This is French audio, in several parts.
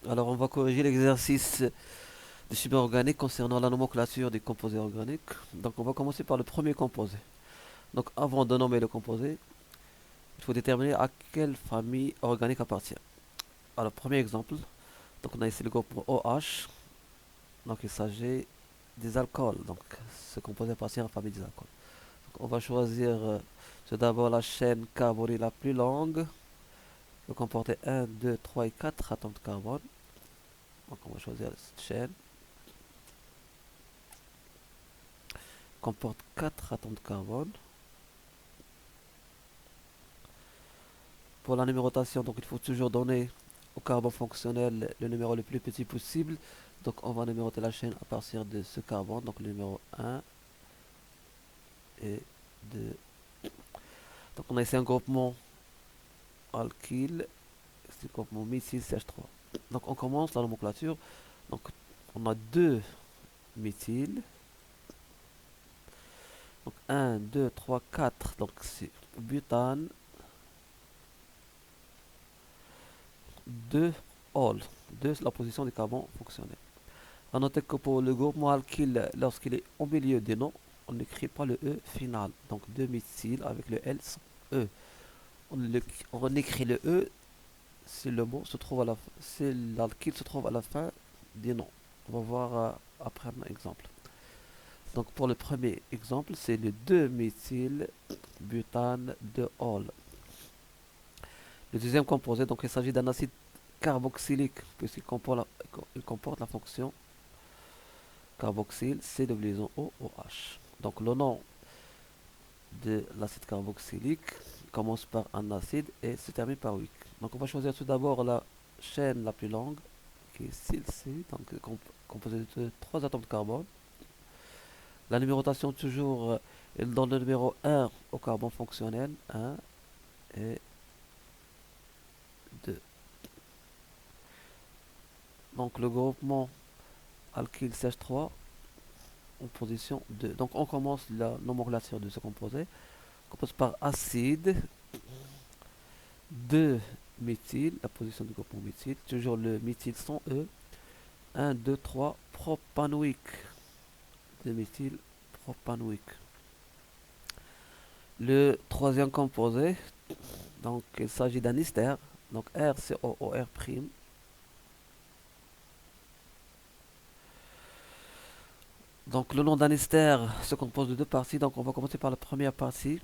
Alors, on va corriger l'exercice de chimie organique concernant la nomenclature des composés organiques. Donc, on va commencer par le premier composé. Donc, avant de nommer le composé, il faut déterminer à quelle famille organique appartient. Alors, premier exemple, donc on a ici le groupe OH. Donc, il s'agit des alcools. Donc, ce composé appartient à la famille des alcools. Donc, on va choisir tout d'abord la chaîne carbonée la plus longue. Il va comporter 1, 2, 3 et 4 atomes de carbone. Donc, on va choisir cette chaîne. Comporte 4 atomes de carbone. Pour la numérotation, donc il faut toujours donner au carbone fonctionnel le numéro le plus petit possible. Donc on va numéroter la chaîne à partir de ce carbone, donc le numéro 1 et 2. Donc on a ici un groupement alkyle, c'est le groupement méthyle CH3. Donc on commence la nomenclature. Donc on a deux méthyles. Donc 1, 2, 3, 4. Donc c'est butane, 2 all. 2 c'est la position du carbone fonctionnel. A noter que pour le groupement alkyle, lorsqu'il est au milieu des noms, on n'écrit pas le E final. Donc 2 méthyle avec le L sans E. On écrit le E si le mot se trouve à la fin, si l'alkyle se trouve à la fin des noms. On va voir après un exemple. Donc pour le premier exemple, c'est le 2-méthyl butane de Hall. Le deuxième composé, donc il s'agit d'un acide carboxylique puisqu'il comporte la fonction carboxyle C de liaison OOH. Donc le nom de l'acide carboxylique commence par un acide et se termine par wick. Donc on va choisir tout d'abord la chaîne la plus longue qui est C, donc composée de 3 atomes de carbone. La numérotation toujours, elle donne le numéro 1 au carbone fonctionnel, 1 et 2. Donc le groupement alkyl CH3 en position 2. Donc on commence la nomenclature de ce composé. On commence par acide, 2 méthyle, la position du groupement méthyle, toujours le méthyle sans E, 1, 2, 3, propanoïque, 2 méthyle, propanoïque. Le troisième composé, donc il s'agit d'un ester, donc R c'est OOR'. Donc le nom d'un ester se compose de deux parties, donc on va commencer par la première partie.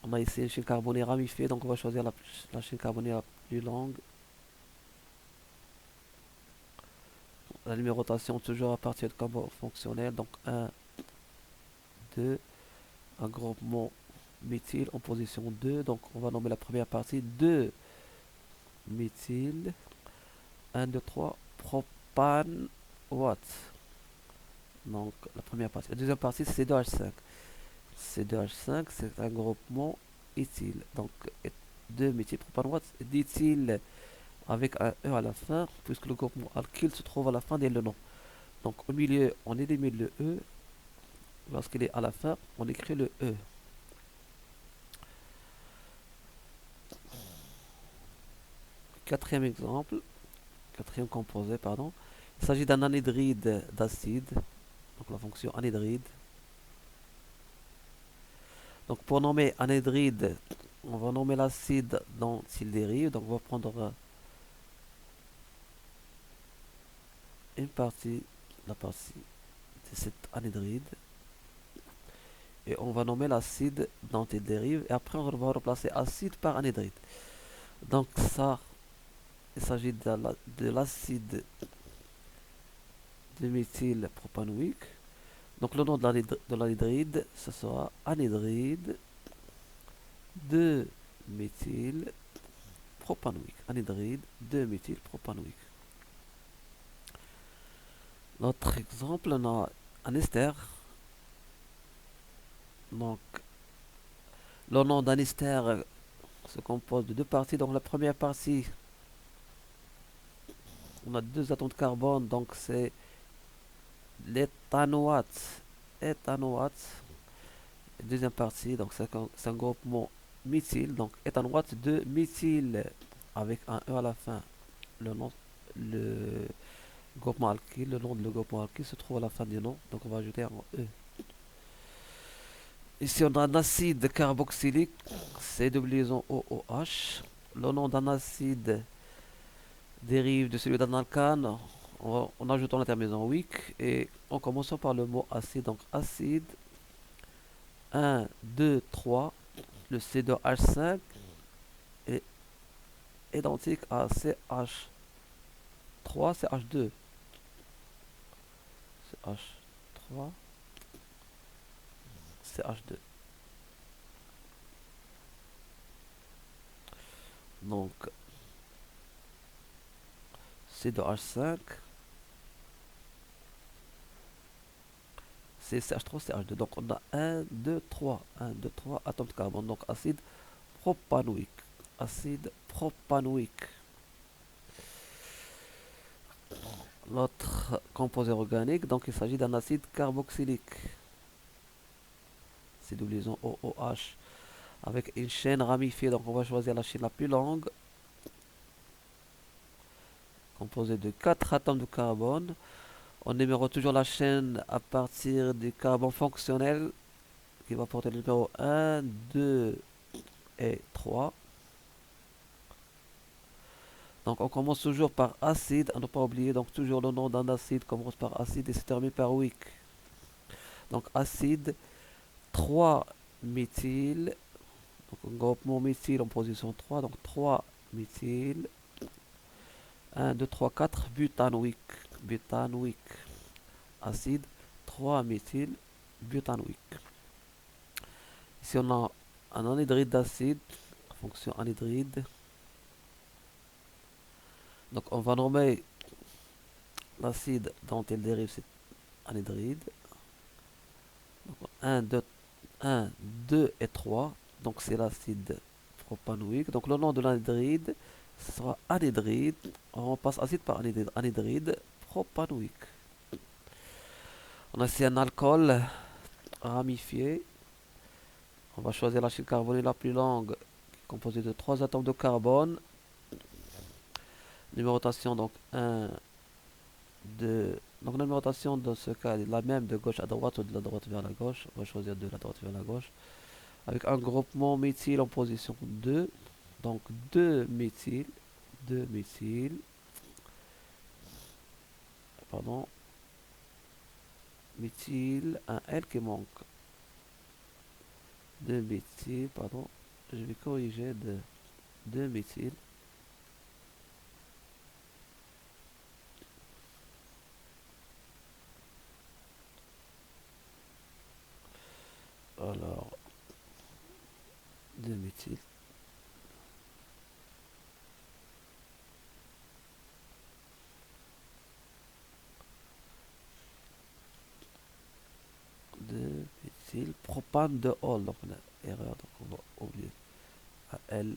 On a ici une chaîne carbonée ramifiée, donc on va choisir la chaîne carbonée la plus longue. La numérotation toujours à partir de carbone fonctionnel, donc 1, 2, un groupement méthyle en position 2, donc on va nommer la première partie 2 méthyle, 1, 2, 3, propane, what? Donc la première partie. La deuxième partie c'est C2H5. C2H5 c'est un groupement éthyle, donc 2 méthylpropanoate d'éthyle avec un E à la fin, puisque le groupement alkyle se trouve à la fin des le nom. Donc au milieu, on élimine le E. Lorsqu'il est à la fin, on écrit le E. Quatrième exemple, quatrième composé, pardon. Il s'agit d'un anhydride d'acide, donc la fonction anhydride. Donc pour nommer anhydride, on va nommer l'acide dont il dérive. Donc on va prendre une partie, la partie de cet anhydride, et on va nommer l'acide dont il dérive, et après on va remplacer acide par anhydride. Donc ça, il s'agit de l'acide de méthylpropanoïque. Donc le nom de l'anhydride, ce sera anhydride de méthylpropanoïque. Anhydride de méthylpropanoïque. Notre exemple, on a un ester. Donc le nom d'un ester se compose de deux parties. Donc la première partie, on a deux atomes de carbone, donc c'est l'éthanoate. Éthanoate. Deuxième partie, donc c'est un groupement méthyle, donc éthanoate de méthyle avec un E à la fin. Le nom le groupement alkyle, le nom de le groupement alkyle se trouve à la fin du nom, donc on va ajouter un E. Ici on a un acide carboxylique, c'est double liaison OOH. Le nom d'un acide dérive de celui d'un alcane en ajoutant l'intermédiaire weak et en commençant par le mot acide. Donc acide 1, 2, 3, le C2H5 est identique à CH3, CH2. CH3, CH2. Donc C2H5, c'est CH3, CH2. Donc on a 1, 2, 3, 1, 2, 3 atomes de carbone. Donc acide propanoïque. Acide propanoïque. L'autre composé organique, donc il s'agit d'un acide carboxylique. C'est double liaison OOH avec une chaîne ramifiée. Donc on va choisir la chaîne la plus longue, composée de 4 atomes de carbone. On numérote toujours la chaîne à partir du carbone fonctionnel qui va porter le numéro 1, 2 et 3. Donc on commence toujours par acide, à ne pas oublier, donc toujours le nom d'un acide commence par acide et se termine par weak. Donc acide 3-méthyle, donc un groupement méthyle en position 3, donc 3-méthyle, 1, 2, 3, 4, butanoïque, butanoïque, acide 3-méthyle, butanoïque. Ici on a un anhydride d'acide, fonction anhydride. Donc on va nommer l'acide dont il dérive cet anhydride. Donc 1, 2, 1, 2 et 3. Donc c'est l'acide propanoïque. Donc le nom de l'anhydride sera anhydride. On passe acide par anhydride. Anhydride propanoïque. On a ici un alcool ramifié. On va choisir la chaîne carbonée la plus longue, composée de 3 atomes de carbone. Numérotation donc 1, 2. Donc la numérotation dans ce cas est la même de gauche à droite ou de la droite vers la gauche. On va choisir de la droite vers la gauche. Avec un groupement méthyle en position 2. Donc 2 méthyle. 2 méthyle. Pardon. Méthyle. Un L qui manque. 2 méthyle. Pardon. Je vais corriger de 2 méthyle. Alors. 2 méthyle. 2 méthyle. Propane de Hall. Donc on a erreur. Donc on va oublier. L.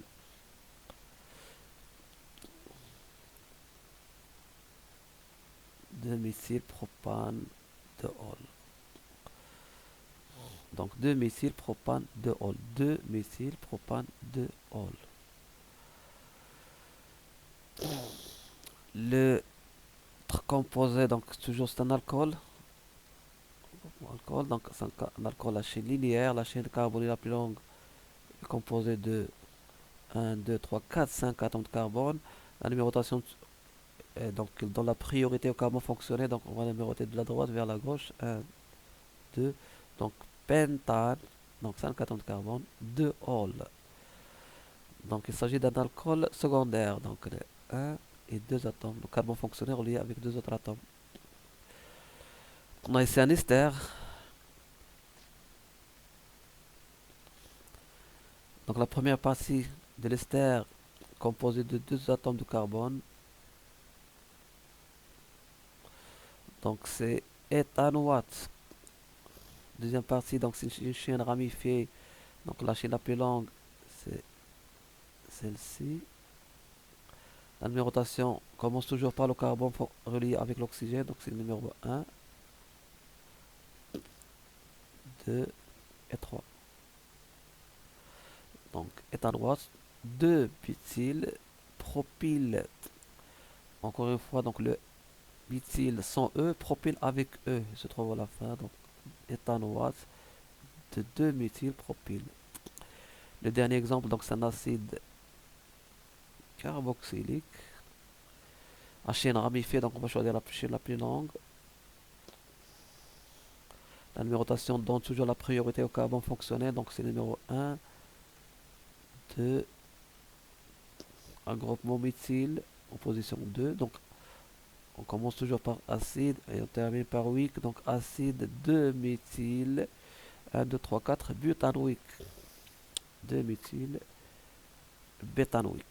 2 méthyle propane de Hall. Donc 2 méthyle propane de Hall. 2 méthyle propane de Hall. Le composé, donc toujours c'est un alcool. Donc c'est un alcool à chaîne linéaire. La chaîne carbonée la plus longue est composée de 1, 2, 3, 4, 5 atomes de carbone. La numérotation est donc dans la priorité au carbone fonctionnel. Donc on va numéroter de la droite vers la gauche. 1, 2. Donc pentane. Donc 5 atomes de carbone. 2 Hall. Donc il s'agit d'un alcool secondaire. Donc 1 et 2 atomes. Le carbone fonctionnel relié avec 2 autres atomes. On a ici un ester. Donc la première partie de l'ester composée de 2 atomes de carbone. Donc c'est éthanoate. Deuxième partie, donc c'est une chaîne ramifiée. Donc la chaîne la plus longue, c'est celle-ci. La numérotation commence toujours par le carbone relié avec l'oxygène. Donc c'est le numéro 1, 2 et 3. Donc éthanoate, 2 butyl, propyl Encore une fois, donc le méthyle sans E, propyle avec E se trouve à la fin, donc éthanoate de 2-méthylpropyle. Le dernier exemple, donc c'est un acide carboxylique à chaîne ramifiée, donc on va choisir la chaîne la plus longue. La numérotation donne toujours la priorité au carbone fonctionnel, donc c'est le numéro 1, 2, un groupement méthyle en position 2. Donc on commence toujours par acide et on termine par wick, donc acide 2-méthyle 1, 2, 3, 4 butanoïque, 2-méthyle bétanoïque.